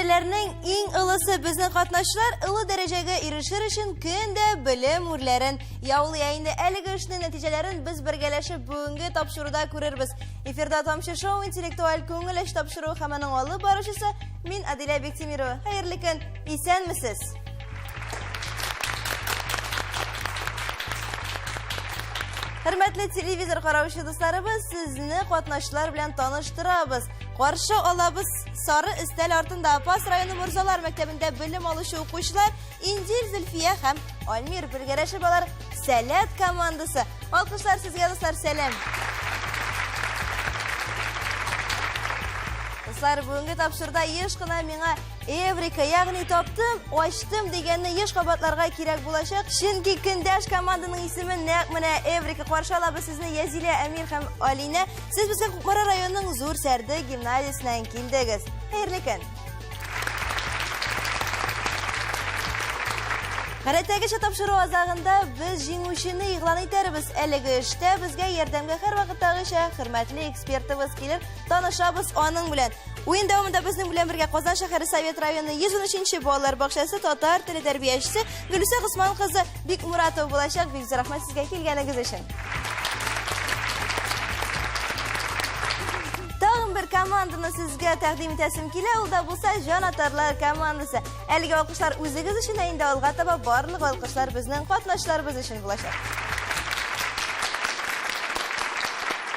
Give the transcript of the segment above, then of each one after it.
дәрәҗәләрнең иң ылысы безнең катнашчылар ылы дәрәҗәгә ирешер өчен көндә белем үрләрен яулый. Инде әлеге эшнең нәтиҗәләрен без бергәләшеп бүгенге тапшыруда күрербез. Эфирда тамчы шоу интеллектуаль күңел эш тапшыру һәм аның алып баручысы мин Адилә Бектимирова. Хәерле көн, исәнмесез? Хөрмәтле телевизор караучы дусларыбыз, сезне катнашчылар белән таныштырабыз. Каршы алабыз сары өстәл артында Апас районы Мурзалар мәктәбендә белем алучы укучылар Инзил, Зөлфия һәм Альмир бергәләшеп алар Сәләт командасы. Алкышлар сезгә, дуслар, сәлам. Дуслар, бүгенге тапшыруда еш кына миңа Эврика, ягъни таптым, ачтым дигәнне еш кабатларга кирәк булачак. Чөнки көндәш команданың исеме нәкъ менә Эврика. Каршы алабыз сезне Язилә, Әмир һәм Алина. Сез безгә Кукмара районының Зур Сәрде гимназиясеннән килдегез. Хәерле көн. Гадәттәгечә тапшыру азагында без җиңүчене игълан итәрбез. Әлеге эштә безгә ярдәмгә һәрвакыттагыча хөрмәтле экспертыбыз килер, танышабыз аның белән. Уен дәвамында безнең белән бергә Казан шәһәре Совет районы 113-нче балалар бакчасы татар теле тәрбиячесе Гөлүсә Госман кызы Бикмуратова булачак. Бик зур рәхмәт сезгә килгәнегез өчен. Тагын бер команданы сезгә тәкъдим итәсем килә, ул да булса Җанатарлар командасы. Әлеге алкышлар үзегез өчен, инде алга таба барлык алкышлар безнең катнашчыларыбыз өчен булачак.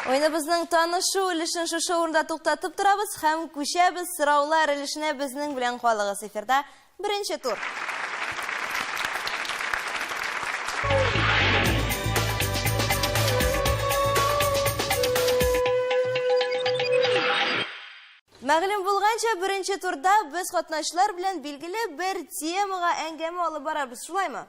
Ойныбызның танышу өлешен шушы урында туктатып торабыз һәм күчәбез сораулар өлешенә. Безнең белән калыгыз. Эфирда беренче тур. Мәгълүм булганча, беренче турда без катнашчылар белән билгеле бер темага әңгәмә алып барабыз. Шулаймы?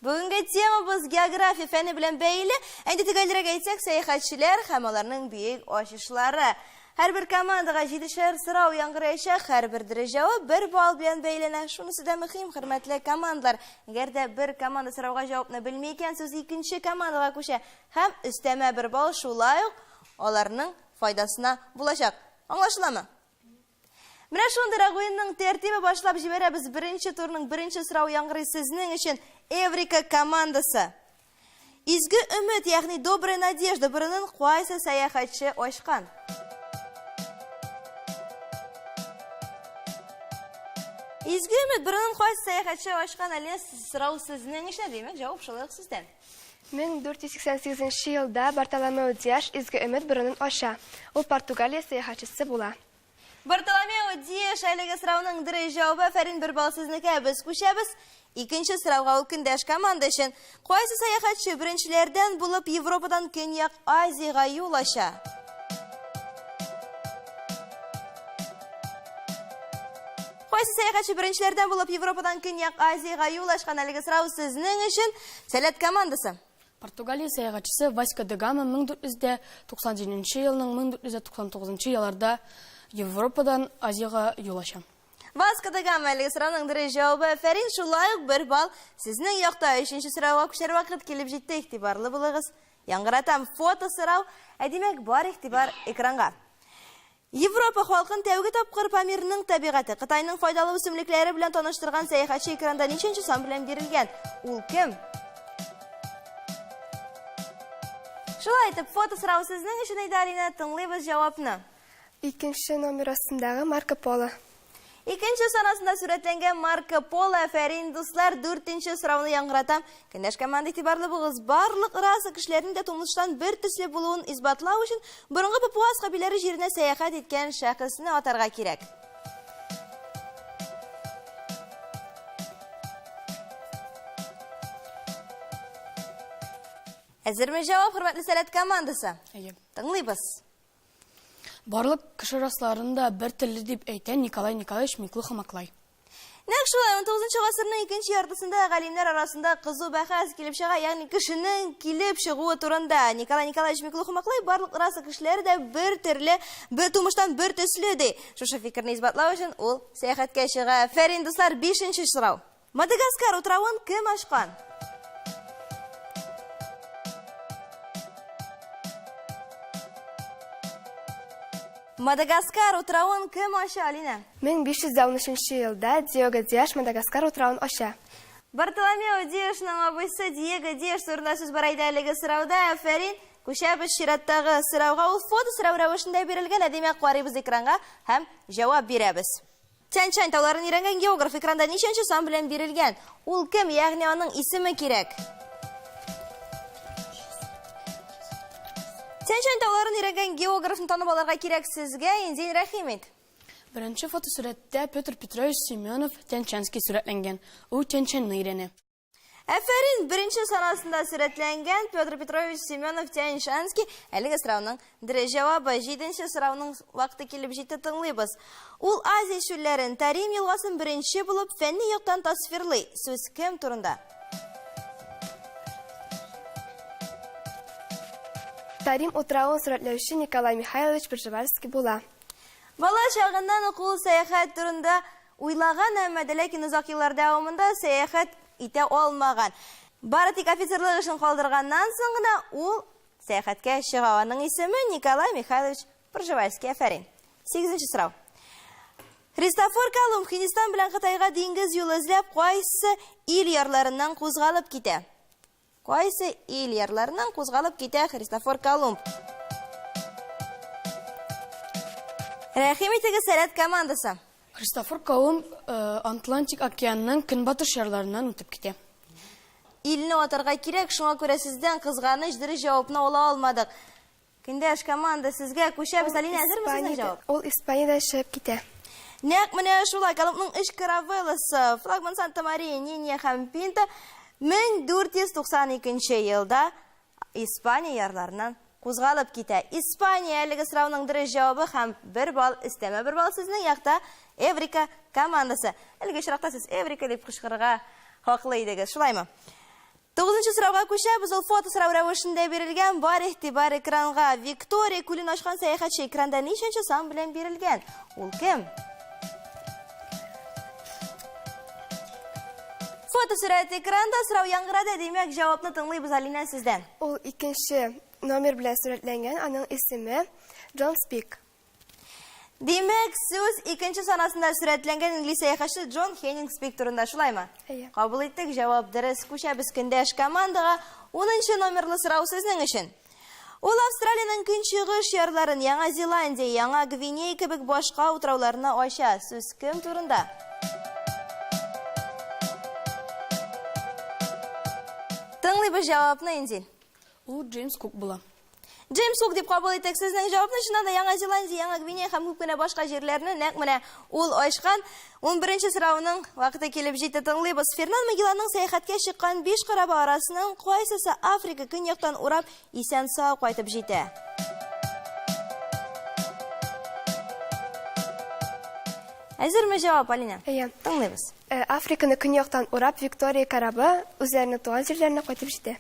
Бүгенге темабыз география фәне белән бәйле. Әйдә төгәлрәк әйтсәк, сәяхәтчеләр һәм аларның биек ачышлары. Һәрбер командага 7шәр сорау яңгыраячак, һәрбер дәрәҗәве 1 балл белән бәйләнә. Шунысы да мөһим, хөрмәтле командалар. Әгәр дә бер команда сорауга җавапны белми икән, сез икенче командага күчә һәм өстәмә 1 балл шулай ук аларның файдасына булачак. Аңлашыламы? Менә шундый уенның тәртибе башлап җибәрәбез. Беренче турның беренче сорау яңгырый сезнең өчен Эврика командасы. Изге өмет, ягъни добрая надежда борынын кайсы сәяхәтче ачкан? Изге өмет борынын кайсы сәяхәтче ачкан? Әле сорау сезнең өчен, димәк, җавап шулай ук сездән. 1488 елда Бартоломео Диаш изге өмет борынын ача. Ул Португалия сәяхәтчесе була. Бартоломео Диаш әлеге сорауның дөрес җавабы. Фәрин 1 балл сезнеке. Без күчәбез икенче сорауга, ул көндәш команда өчен. Кайсы сәяхәтче беренчеләрдән булып Европадан Көньяк Азиягә юл ача? Кайсы сәяхәтче беренчеләрдән булып Европадан Көньяк Азиягә юл ачкан? Әлеге сорау сезнең өчен Сәләт командасы. Португалия сәяхәтчесе Васько да Гама 1497 елның 1499 елларда Европадан Азияга юл ача. Васько да Гама әлеге сорауның дөрес җавабы. Фәрин, шулай ук 1 балл сезнең якта. 3нче сорауга күчәр вакыт килеп җитте. Игътибарлы булыгыз. Яңгыратам, фото сорау. Димәк, бар игътибар экранга. Европа халкын тәүге тапкыр Памирның табигаты, Кытайның файдалы үсемлекләре белән таныштырган сәяхәтче экранда ничәнче сан белән бирелгән? Ул кем? Шулай итеп, фото сорау сезнең өчен, Алина, тыңлыйбыз җавапны. Икенче номер астындагы Марко Поло. Икенче санасында сурәтләнгән Марко Поло. Фәрин, дуслар, 4нче сорауны яңгыратам. Көндәш команда, игътибарлы булыгыз. Барлык раса кешеләрнең дә тумыштан бер төсле булуын исбатлау өчен борынгы Папуас кабиләре җиренә сәяхәт иткән шәхесне атарга кирәк. Әзерме җавап, хөрмәтле Сәләт командасы? Тыңлыйбыз. Барлык кеше расларында бер телле дип әйтә Николай Николаевич Миклуха-Маклай. Нәкъ шулай 19 гасырның икенче яртысында галимнәр арасында кызу бәхәс килеп чыга, ягъни кешенең килеп чыгуы турында. Николай Николаевич Миклуха-Маклай барлык раса кешеләре дә бер төрле, бер тумыштан бер төсле ди. Шушы фикерне исбатлау өчен ул сәяхәткә чыга. Фәрин, дуслар, 5нче сорау. Мадагаскар утравын кем ачкан? Madagaskar утравын кем аша, Алина? 1513 елда Диего Диаш Мадагаскар утравын аша. Бартоломео Диашның абыйсы Диего Диаш турында сүз бар иде әлеге сұрауда. Әфәрин, күшәбіз шираттағы сұрауға ул фото сұрау рәвешендә бирелгән, әдемәк карыйбыз экранга һәм җавап бирәбез. Тянь-Шань тауларын өйрәнгән географ экранда ничәнче сан белән бирелгән? Ул кем, ягъни аның исеме кирәк? Тянь-Шань тауларын өйрәнгән географны танып алырга кирәк сезгә, Инзин Рәхимов. Birinchi fotosuratda Petr Petrovich Semyonov Tyan-Shanskiy suratlangan. U Tyan-Shanni öyrәнә. Әфәрин, беренче санасында сурәтләнгән Петр Петрович Семенов Тянь-Шанский. Әлеге сорауның дөрес җавабы 7нче сорауның вакыты килеп җитте, тыңлыйбыз. Ул Азия чүлләрен, Тарим елгасын беренче булып фәнни яктан тасвирлый. Сүз кем турында? Тарим утравын сурәтләүче Николай Михайлович Пржевальский була. Бала чагыннан ук ул сәяхәт турында уйлаган, әмма ләкин озак еллар дәвамында сәяхәт итә алмаган. Бары тик офицерлык эшен калдырганнан соң гына ул сәяхәткә чыга. Аның исеме Николай Михайлович Пржевальский. Әфәрин. 8нче сорау. Христофор Колумб Хиндстан белән Кытайга диңгез юлы эзләп кайсы ил ярларыннан кузгалып китә? Кайсы ил ярларыннан кузгалып китә Христофор Колумб? Рәхимитеге сәләт командасы. Христофор Колумб Атлантик океанның көнбатыш ярларыннан үтеп китә. Илне атарга кирәк, шуңа күрә сездән кызганыч дөрес җавапны ала алмадык. Көндәш команда сезгә күчәбез. Алина, әзермесез җавап? Ул Испаниядә чыгып китә. Нәкъ менә шулай Колумбның эш каравелласы флагман Санта-Мария Нинья һәм Пинта 1492 елда Испания ярларыннан кузгалып китә. Испания әлеге сорауның дөрес җавабы һәм 1 балл өстәмә 1 балл сезнең якта Эврика командасы. Әлеге очракта сез Эврика дип кычкырырга хаклы идегез. Шулаймы? 9нчы сорауга күчәбез. Ул фото сорау рәвешендә бирелгән. Бар игътибар экранга. Виктория күлен ачкан сәяхәтче экранда ничәнче сан белән бирелгән? Ул кем? Фото сурәт экранда, сорау яңгырады. Димәк, җавапны тыңлыйбыз, Алина, сездән. Ул 2нче номер белән сурәтләнгән, аның исеме Джон Спик. Димәк, сүз 2нче санасында сурәтләнгән инглиз сәяхәтче Джон Хеннинг Спик турында, шулаймы? Әйе. Кабул иттек, җавап дөрес. Күчәбез көндәш командага. 10нчы номерлы сорау сезнең өчен. Ул Австралиянең көнчыгыш ярларын, Яңа Зеландия, Яңа Гвинея кебек башка утрауларына ача. Сүз кем турында? Тыңлыйбыз җавапны, Инзин. У Джеймс Кук була. Джеймс Кук дип кабул иттек сезнең җавапны. Шунда да Яңа Зеландия, Яңа Гвинея һәм күп кенә башка җирләрне нәкъ менә ул ачкан. 11нче сорауның вакыты килеп җитте, тыңлыйбыз. Фернан Магелланның сәяхәткә чыккан 5 карабы арасыннан кайсысы Африка көньяктан урап исән-сау кайтып җитә? Әзерме җавап, Алина? Әйе. Тыңлыйбыз. Африканы көньяктан урап Виктория карабы үзләренең туган җирләренә кайтып җитә.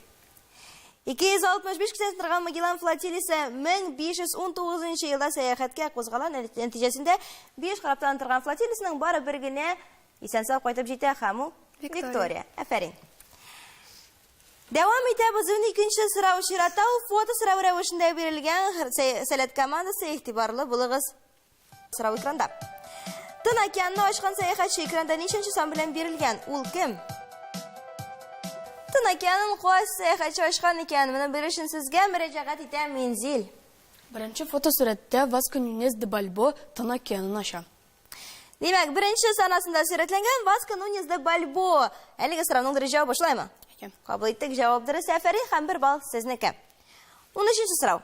265 кешедән торган Магеллан флотилиясе 1519 елда сәяхәткә кузгалган. Нәтиҗәсендә 5 караптан торган флотилиясенең бары бер генә исән-сау кайтып җитә һәм ул Виктория. Әфәрин. Дәвам итәбез. 12нче сорау чиратта ул фото сорау рәвешендә бирелгән. Сәләт командасы, игътибарлы булыгыз. Сорау экранда. Тын океанны ачкан сәяхәтче экранда ничәнче сан белән бирелгән? Ул кем? Тын океанын кайсы сәяхәтче ачкан икән? Моны белешен сезгә мөрәҗәгать итәм, Минзил. Birinchi fotosuratda Vasco Nunez de Balbo Tын океанын ача. Димәк, беренче санасында сурәтләнгән Васко Нунез де Бальбо. Әлеге сорауның дөрес җавабы башлаймы? Кабул иттек, җавап дөрес. Әфәрин һәм 1 балл сезнеке. 13нче сорау.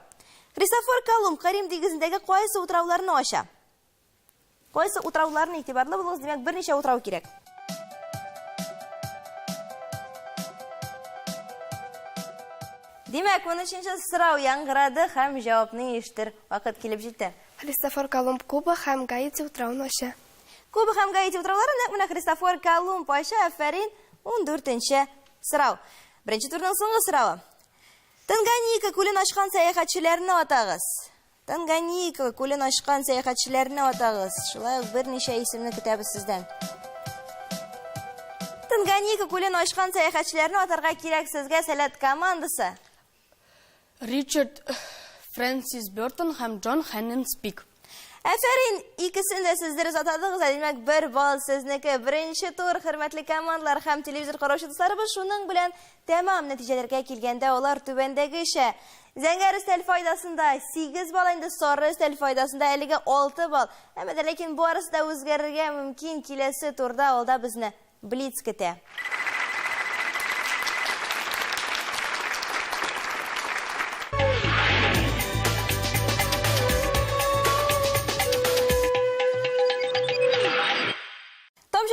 Христофор Колумб Карим диңгезендәге кайсы утрауларны ача? Кайсы утрауларны игътибарлы булыгыз, димәк, берничә утрау кирәк. Димәк, 13нче сорау яңгырады һәм җавапны ишетер вакыт килеп җитте. Христофор Колумб Куба һәм Гаити утравын ача. Куба һәм Гаити утраулары нәкъ менә Христофор Колумб ача. Әфәрин. 14нче сорау. Беренче турның соңгы сорауы. Танганьика күлен ачкан сәяхәтчеләрне атагыз. Танганьика күлен ачкан сәяхәтчеләрне атагыз. Шулай ук берничә исемне көтәбез сездән. Танганьика күлен ачкан сәяхәтчеләрне атарга кирәк сезгә сәләт командасы. Ричард Фрэнсис Бёртон һәм Джон Хеннинг Спик. Әфәрин, икесinde сездер затадыгыз, демәк, бер бал сезнеке. Беренче тур, хөрмәтле командалар һәм телевизор караучы дусларыбыз, шуның белән тәмам нәтиҗәләргә килгәндә алар түбәндәгечә. Зәңгәр өстәл файдасында 8 бал, инде сары өстәл файдасында әлегә 6 бал. Әмма ләкин барысы да үзгәрергә мөмкин. Киләсе турда алда безне блиц көтә.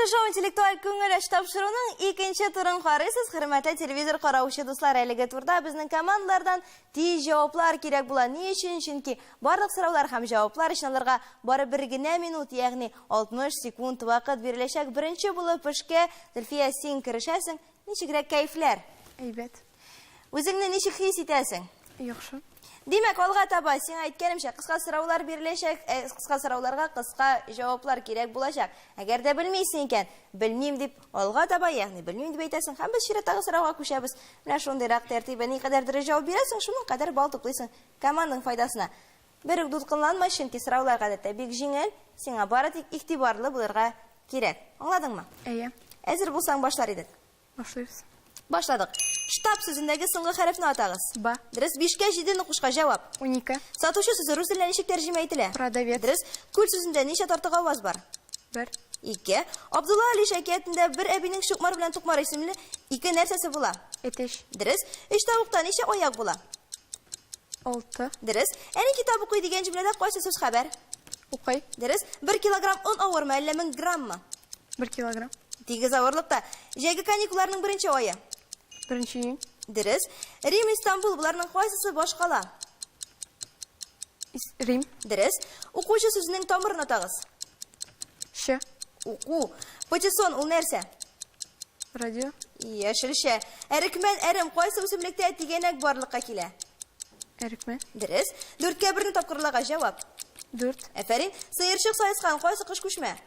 Шоу интеллектуаль күңел тапшыруның икенче турын карыйсыз, хөрмәтле телевизор караучы дуслар. Әлеге турда безнең командалардан тиз җаваплар кирәк була. Ни өчен? Чөнки барлык сораулар һәм җаваплар өчен аларга бары бер генә минут, ягъни 60 секунд вакыт биреләчәк. Беренче булып эшкә Зөлфия, син керешәсең. Ничегрәк кайфләр? Әйбәт. Үзеңне ничек хис итәсең? Яхшы. Димәк, алга таба син әйткәнемчә кыска сораулар биреләчәк, кыска сорауларга кыска җаваплар кирәк булачак. Әгәр дә белмисең икән, белмим дип алга таба, ягъни белмим дип әйтәсең, һәм без чираттагы сорауга күчәбез. Менә шундыйрак тәртибе, никадәр дөрес җавап бирәсең, шуның кадәр бал туплыйсың команданың файдасына. Бер үк дулкынланма, чөнки сораулар гадәттә бик җиңел, сиңа бары тик игътибарлы булырга кирәк. Аңладыңмы? Әйе. Әзер булсаң башлар идек. Башлыйбыз. Башладык. Штаб сүзендәге соңгы хәрефне атагыз. Ба. Дөрес, 5-кә 7 нукышка җавап. 12. Сатучы сүзе рус теленә ничек тәрҗемә ителә? Продавец. Дөрес, күл сүзендә ничә тартык аваз бар? 1. 2. Абдулла Али шәкиятендә бер әбинең Шукмар белән Тукмар исемле ике нәрсәсе була? Әтеш. Дөрес, 3 тавыкта ничә аяк була? 6. Дөрес, әни китап укый дигән җөмләдә кайсы сүз хәбәр? Укый. Дөрес, 1 килограмм он авырмы, әллә 1000 грамммы? 1 килограмм. Тигез авырлыкта. Җәйге каникулларның беренче ае? 1 июнь. Дөрес, Рим, Истанбул буларның кайсысы башкала? Рим. Дөрес, укучы сүзенең тамырын атагыз. Ш. Уку. Патиссон ул нәрсә? Радио. Яшелчә. Әрекмән, әрем кайсы үсемлектә тигәнәк барлыкка килә? Әрекмән. Дөрес, 4-кә 1-не тапкырларга җавап. 4. Әфәрин, сыерчык сайыскан кайсы кыш күчмә?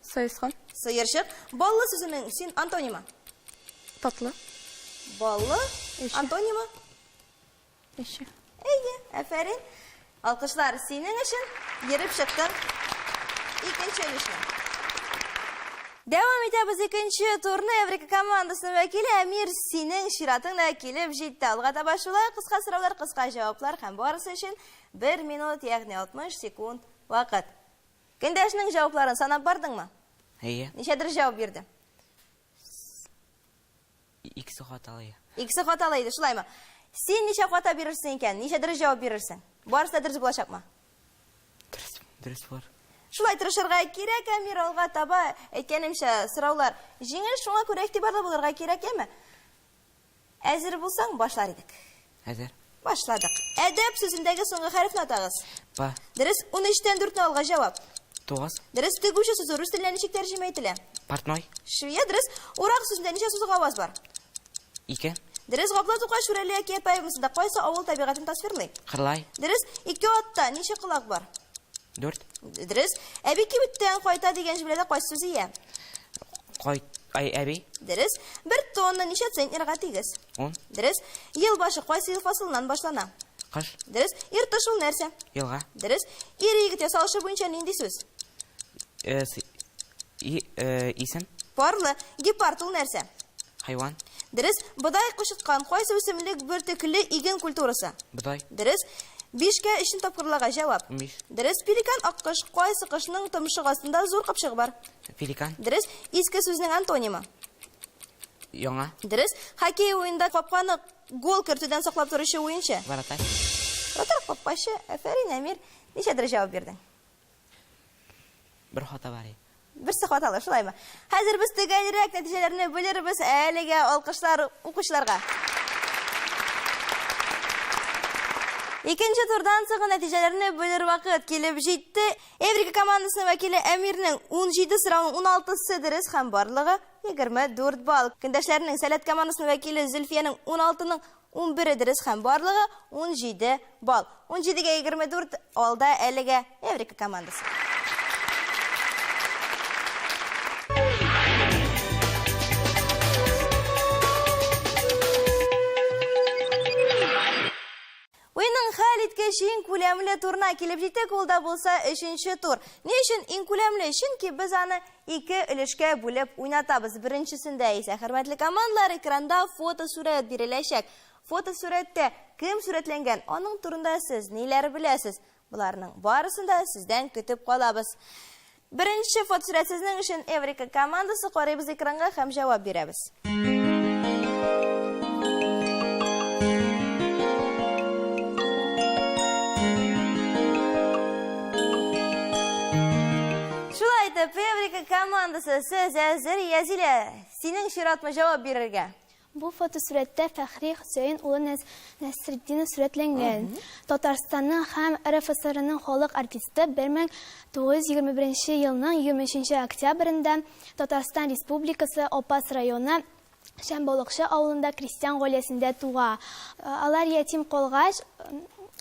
Сайыскан. Сыерчык. Баллы сүзенең син антонимы? Татлы. Баллы Эше. антонимы? Эше. Әйе, әфәрин. Алкышлар синең өчен йөреп чыктың. Икенче өлешне. Дәвам итәбез икенче турны. Эврика командасының вәкиле Әмир, синең чиратыңда килеп җитте. Алга таба шулай кыска сораулар, кыска җаваплар һәм барысы өчен 1 минут, ягъни 60 секунд вакыт. Көндәшнең җавапларын санап бардыңмы? Әйе. Ничәдер җавап бирде? Икесе хаталы. Икесе хаталы иде, шулаймы? Син ничә хата бирерсең икән? Ничәдер җавап бирерсең? Барысы да дөрес булачакмы? Дөрес бар. Шулай тырышырга кирәк, Әмир, алга таба әйткәнемчә сораулар җиңел, шуңа күрә игътибарлы булырга кирәк, әме? Әзер булсаң башлар идек. Әзер. Башладык. Әдәп сүзендәге соңгы хәрефне атагыз. Ба. Дөрес, 13-тән 4-не алга җавап. 9. Дөрес, тегүче сүзе рус теленә ничек тәрҗемә ителә? Портной. Швия, дөрес, урак сүзендә ничә сүз аваз бар? 2. Дөрес, Гафла Тукай Шүрәле әкият поэмасында кайсы авыл табигатын тасвирлый? Кырлай. Дөрес, 2 атта ничә колак бар? 4. Дөрес, әби кибеттән кайта дигән җөмләдә кайсы сүз ия? Кай. Әби. Дөрес, 1 тонна ничә центнерга тигез? 10. Дөрес, ел башы кайсы ел фасылыннан башлана? Кыш. Дөрес, иртыш ул нәрсә? Елга. Дөрес, ир-егет ясалышы буенча нинди сүз? Исем. Парлы, гепард ул нәрсә? Хайван. Дөрес, бодай кушыткан кайсы үсемлек бөртекле иген культурасы? Бодай. Дөрес, 5-кә 3-не тапкырларга җавап. 15. Дөрес, пеликан аккош кайсы кышның тымшык астында зур капчыгы бар? Пеликан. Дөрес, иске сүзнең антонимы? Яңа. Дөрес, хоккей уенда капканы гол кертүдән саклап торучы уенчы? Вратарь. Вратарь капкачы. Әфәрин, Әмир, ничәдер җавап бирдең? Бер хата бар. Берсе хаталы, шулаймы? Хәзер без төгәлрәк нәтиҗәләрне белербез. Әлегә алкышлар укучыларга. Икенче турдан соң нәтиҗәләрне белер вакыт килеп җитте. Эврика командасының вәкиле Әмирнең 17 сорауның 16-сы дөрес һәм барлыгы 24 балл. Көндәшләрнең Сәләт командасының вәкиле Зөлфиянең 16-ның 11 дөрес һәм барлыгы 17 балл. 17-гә 24 алда әлегә Эврика командасы. Уенның хәл иткеч iң күләмле турына килеп җиттек, ул да булса 3нче тур. Ни өчен иң күләмле? Чөнки без аны 2 өлешкә бүлеп уйнатабыз. Беренчесендә исә, хөрмәтле командалар, экранда фотосурәт биреләчәк. Фотосурәттә кем сурәтләнгән, аның турында сез ниләр беләсез? Буларның барысын да сездән көтеп калабыз. Беренче фотосурәт сезнең өчен Эврика командасы, карыйбыз экранга һәм җавап бирәбез. Шулай итеп, Эврика командасы, сез әзер, Язилә, синең чиратмы җавап бирергә? Бу фотосурәттә Фәхри Хөсәен улы Нәсретдинов сурәтләнгән. Татарстанның һәм РФСРның халык артисты 1921 елның 23 октябрендә Татарстан Республикасы Опас районы Шәмбалыкчы авылында крестьян гаиләсендә туа. Алар ятим калгач,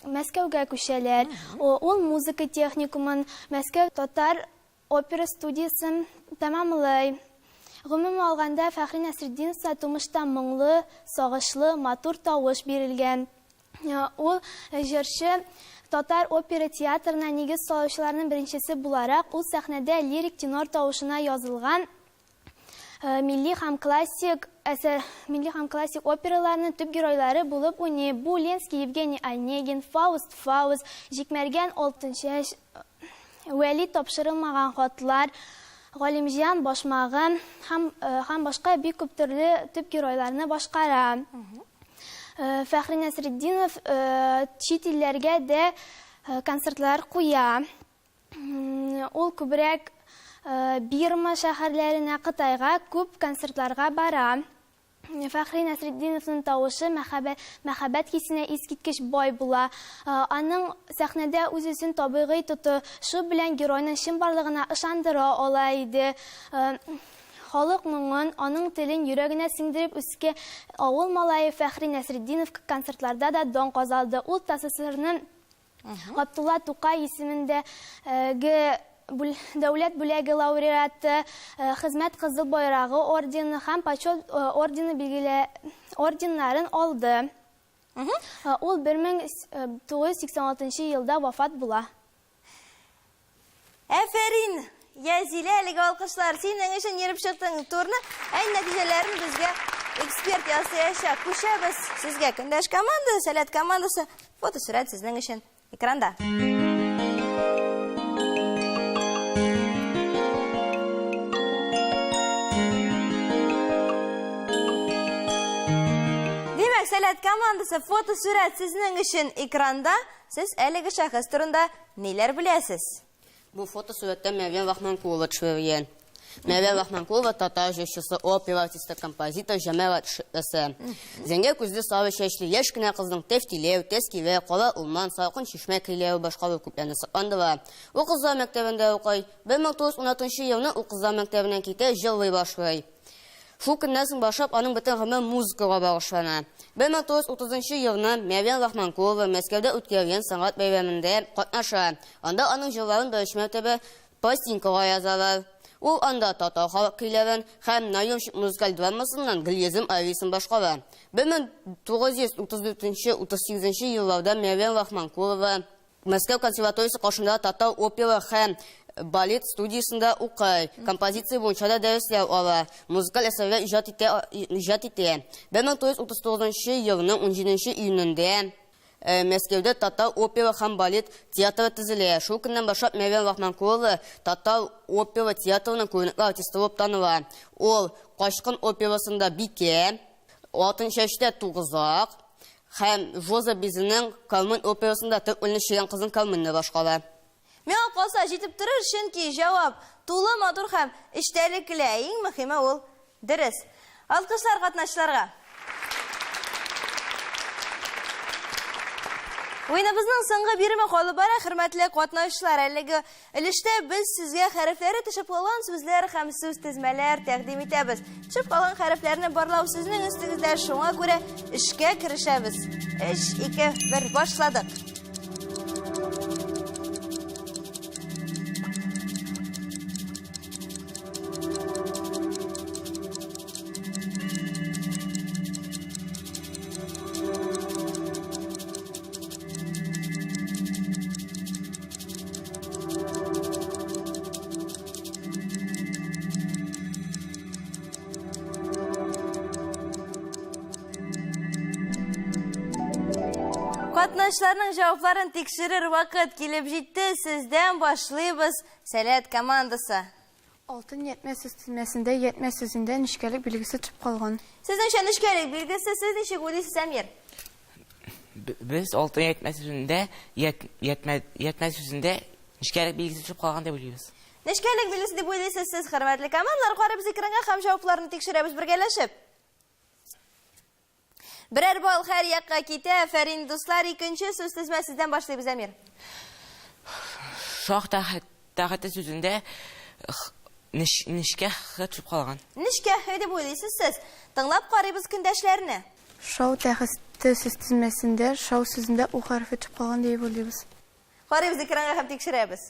Мәскәүгә күчәләр. Ул музыка техникумын, Мәскәү татар опера студиясын тәмамлый. Гомумән алганда Фәхри Нәсретдиновка тумышта моңлы, сагышлы, матур тавыш бирелгән. Ул җырчы, татар опера театрына нигез салучыларның беренчесе буларак, ул сәхнәдә лирик тенор тавышына язылган милли һәм классик операларның төп геройлары булып уйный. Бу Ленский, Евгений Онегин, Фауст, Җикмәргән алтын чәч, Вәли тапшырылмаган хатлар, Галимҗан Башмагы һәм башка бик күп төрле төп геройларны башкара. Фәхри Нәсретдинов чит илләргә дә концертлар куя. Ул күбрәк Бирма шәһәрләренә, Кытайга күп концертларга бара. Фәхри Нәсретдиновның тавышы мәхәббәт хисенә искиткеч бай була. Аның сәхнәдә үзен табигый тотышы белән геройның чын барлыгына ышандыра ала иде. Халык моңын, аның телен йөрәгенә сеңдереп үскән авыл малае Фәхри Нәсретдинов концертларда да дан казалды. Ул ТССРның Габдулла Тукай исемендәге Дәүләт бүләге лауреаты, Хезмәт Кызыл байрагы ордены һәм Почет орденнарын алды. Ул 1986 елда вафат була. Әфәрин, Язилә, әлеге алкышлар, синең өчен йөреп чыктың турны, нәтиҗәләрен безгә эксперт ясаячак. Күчәбез сезгә көндәш командасы, Сәләт командасы, фотосурәт сезнең өчен экранда. Сәләт командасы, фотосурәт сезнең өчен экранда. Сез әлеге шәхес турында ниләр беләсез? Бу фотосурәттә Мәвен Вахманкулова төшерелгән. Мәвен Вахманкулова татар җырчысы, опера артисты, композитор, җәмәгать эшчесе. Зәңгәр күзле, сары чәчле яшь кенә кызның тәфтиләү, тәскивә, кала урман, салкын чишмә көйләү башка күпләрне сакландыра. Ул кызлар мәктәбендә укый. 1916 елның ул кызлар мәктәбеннән китә, җырлый башлый. Шул көннән соң башлап аның бөтен гомере музыкага багышлана. 1930 елны Мәвен Вахманкулова Мәскәүдә үткәргән сәнгать бәйрәмендә катнаша. Анда аның җырларын беренче мәртәбә пластинкага язалар. Ул анда татар халык көйләрен һәм наемщик музыкаль драмасыннан Гөлйөзем Ависын башкара. 1934-38 елларда Мәвен Вахманкулова Мәскәү консерваториясе каршында татар опера һәм балет студиясында укый. Композиция буенча да дәресләр ала. Музыкаль әсәрләр иҗат итә. 1939 елның 17 июнендә Мәскәүдә татар опера һәм балет театры төзелә. Шул көннән башлап Мәвен Вахманкулова татар опера театрының күренекле артисты булып таныла. Ул Кашкын операсында Бике, Алтын чәчтә Тугызак һәм Жоза Безенең Кармен операсында Төркмәлне чыган кызның Карменны башкара. Миңа калса җитеп торыр, чөнки җавап тулы, матур һәм эчтәлекле. Иң мөһиме ул дөрес. Алкышлар катнашчыларга. Уйныбызның соңгы биреме калып бара, хөрмәтле катнашчылар. Әлеге өлештә без сезгә хәрефләре төшеп калган сүзләр һәм сүз тезмәләр тәкъдим итәбез. Төшеп калган хәрефләрне барлау сезнең өстегездә, шуңа күрә эшкә керешәбез. 3, 2, 1, башладык. Катнашларның җавапларын тикшерер вакыт килеп җитте. Сездән башлыйбыз. Сәләт командасы. Алтын yetmez süstilmesinde yetmez sözünde nişkelik bilgisi çıkıp kalgan. Сезнеңчә нишкәлек билгесе, сез ничек уйлыйсыз, Әмир? Biz oltun yetmez sözünde, yetmez sözünde nişkerlik bilgisi çıkıp kalgan diye biliyoruz. Нишкәлек билгесе дип уйлыйсыз сез, хөрмәтле командалар? Карабыз экранга һәм җавапларны тикшерәбез бергәләшеп. Берәр бал һәр якка китә. Фәрин дуслар, икенче сүз тезмә сездән башлыйбыз, Әмир. Şah tağıtı sözünde nişke çıkıp kalgan. Нишкә дип уйлыйсыз сез? Тыңлап карыйбыз көндәшләрне. Şov tehiste süstilmesinde şov sözünde u harfi çıkıp kalgan diye biliyoruz. Карыйбыз экранга һәм тикшерәбез.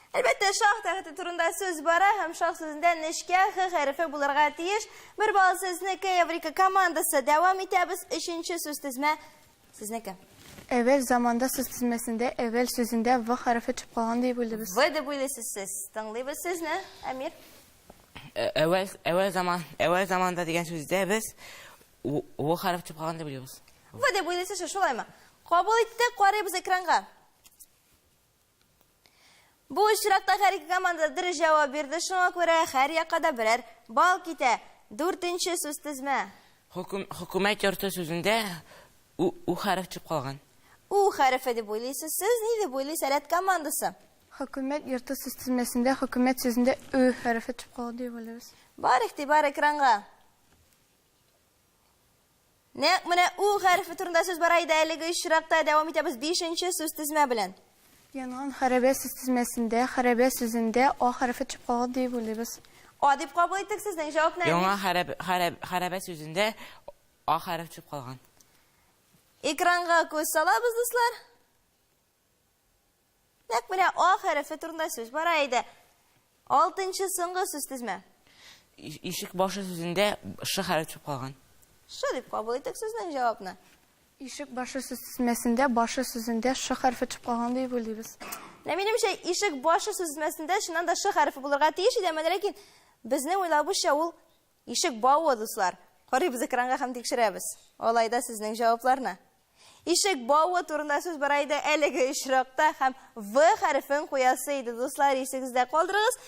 Әлбәттә, шах тәхете турында сүз бара һәм шах сүзендә нишкә хәрефе булырга тиеш. Бер бал сезнеке, Еврика командасы. Дәвам итәбез. Өченче сүз тезмә сезнеке. Evvel zamanda süstilmesinde evvel sözünde v harfi çıkıp kalgan diye biliyoruz. Вы дип уйлыйсыз сез. Тыңлыйбыз сезне, Әмир. Evvel zamanda diyen sözde biz o harf çıkıp kalgan diye biliyoruz. Вы дип уйлыйсыз, шулаймы? Кабул иттек, карыйбыз экранга. Бу очракта һәр ике команда дөрес җавап бирде. Шуңа күрә һәр якка да берәр бал китә. Дүртенче сүз тезмә. Hükümet yurtu sözünde o harf çıkıp kalgan. У хәрефе дип уйлыйсыз сез, ни дип уйлый Сәләт командасы? Hükümet yurtu süstilmesinde hükümet sözünde ö harfi çıkıp kalgan diye biliyoruz. Бар игътибар экранга. Нәкъ менә у хәрефе турында сүз бара иде. Әлеге очракта дәвам итәбез 5нче сүз тезмә белән. Yanğan harabe süstilmesinde harabe sözünde o harfi çıkıp kalgan diye biliyoruz. O дип кабул иттек, сезнең җавап нәме? Яңа harabe sözünde o harf çıkıp kalgan. Экранга күз салабыз, дуслар. Нәкъ менә о хәрефе турында сүз бара иде. 6нчы соңгы сүз тезмә. İşik başı sözünde ş harf çıkıp kalgan. Шу дип кабул иттек сезнең җавапны. İşik başı süstilmesinde başı sözünde ş harfi çıkıp kalgan diye biliyoruz. Минемчә, ишек башы сүзмәсендә шуннан да ш хәрефе булырга тиеш иде, ләкин безнең уйлабызча ул ишек бавы, дуслар. Карыйбыз экранга һәм тикшерәбез. Алайда сезнең җавапларны. Ишек бавы турында сүз бара иде. Әлеге очракта һәм в хәрефен куясы иде, дуслар, исегездә калдырыгыз.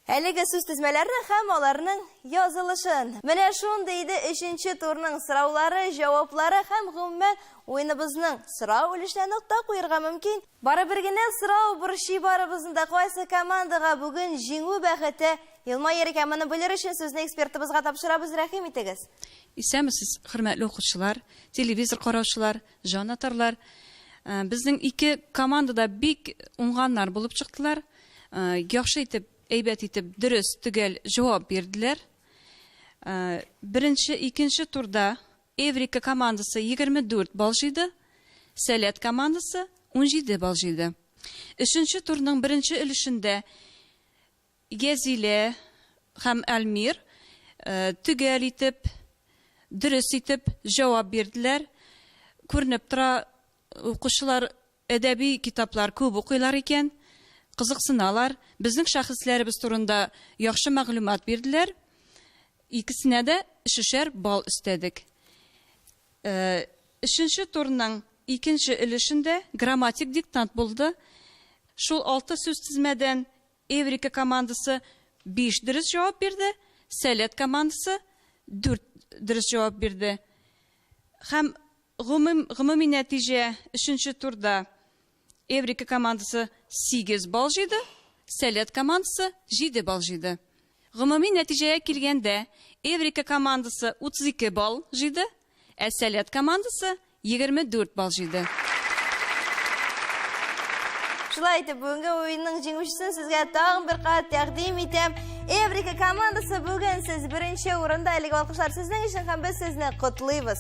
Әлеге сүз тезмәләрне һәм аларның язылышын. Менә шундый иде 3нче турның сораулары, җаваплары һәм гомумән уеныбызның сорау өлешенә нокта куярга мөмкин. Барыбер генә сорау бурчы барыбызның да кайсы командага бүгін җиңү бәхете елмаер икән, моны белер өчен сүзне экспертыбызга тапшырабыз. Рәхим итегез. Исәмсез, хөрмәтле укучылар, телевизор караучылар, җанатарлар. Безнең ике командада бик уңганнар булып чыктылар. Яхшы итеп, әйбәт итеп, дөрес, төгәл җавап бирделәр. Беренче, икенче турда Еврика командасы 24 бал җыйды, Сәләт командасы 17 бал җыйды. Өченче турның беренче өлешендә Гәзилә һәм Әлмир төгәл итеп, дөрес итеп җавап бирделәр. Күренеп тора, укучылар әдәби китаплар күп укыйлар икән, кызыксыналар. Безнең шәхесләребез турында яхшы мәгълүмат бирделәр. Икесенә дә 3 бал өстәдек. Өченче турның икенче өлешендә грамматик диктант булды. Шул 6 сүз тезмәдән Еврика командасы 5 дөрес җавап бирде, Сәләт командасы 4 дөрес җавап бирде. Һәм гомуми нәтиҗә 3нче турда Еврика командасы 8 бал җыйды, Сәләт командасы 7 бал җыйды. Гомуми нәтиҗәгә килгәндә Еврика командасы 32 бал җыйды, Сәләт командасы 24 бал җыйды. Шулай итеп, бүгенге уенның җиңүчесен сезгә тагын бер кат тәкъдим итәм. Еврика командасы бүген сез беренче урында. Әлеге алкышлар сезнең өчен һәм без сезне котлыйбыз.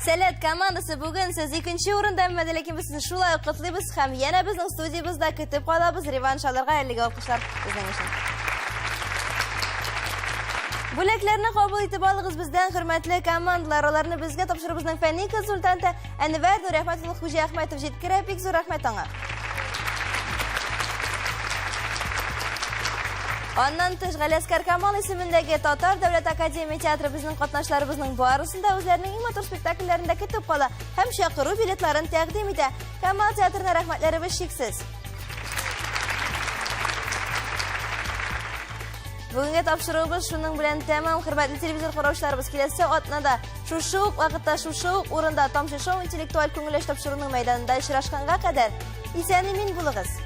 Сәләт командасы бүген сез икенче урында, ләкин без сезне шулай котлыйбыз һәм янә безнең студиябызда көтеп калабыз. Реванш алырга әлеге алкышлар сезнең өчен. Бүләкләрне кабул итеп алыгыз бездән, хөрмәтле командалар. Аларны безгә тапшырыбызның фәнни консультанты Әнвәр Нурәхмәтуллаһ Хуҗа Әхмәтов җиткерә. Бик зур рәхмәт аңа. Аннан тыш Галиаскар Камал исемендәге Татар Дәүләт Академия театры безнең катнашларыбызның барысында үзләренең иң матур спектакльләрендә көтеп кала һәм чакыру билетларын тәкъдим итә. Камал театрына рәхмәтләребез шиксез. Бүгенге тапшыруыбыз шуның белән тәмам. Хөрмәтле телевизор караучыларыбыз, киләсе атнада шушы ук вакытта, шушы ук урында Тамчы шоу интеллектуаль күңелләш тапшыруның мәйданында очрашканга кадәр исән-имин булыгыз.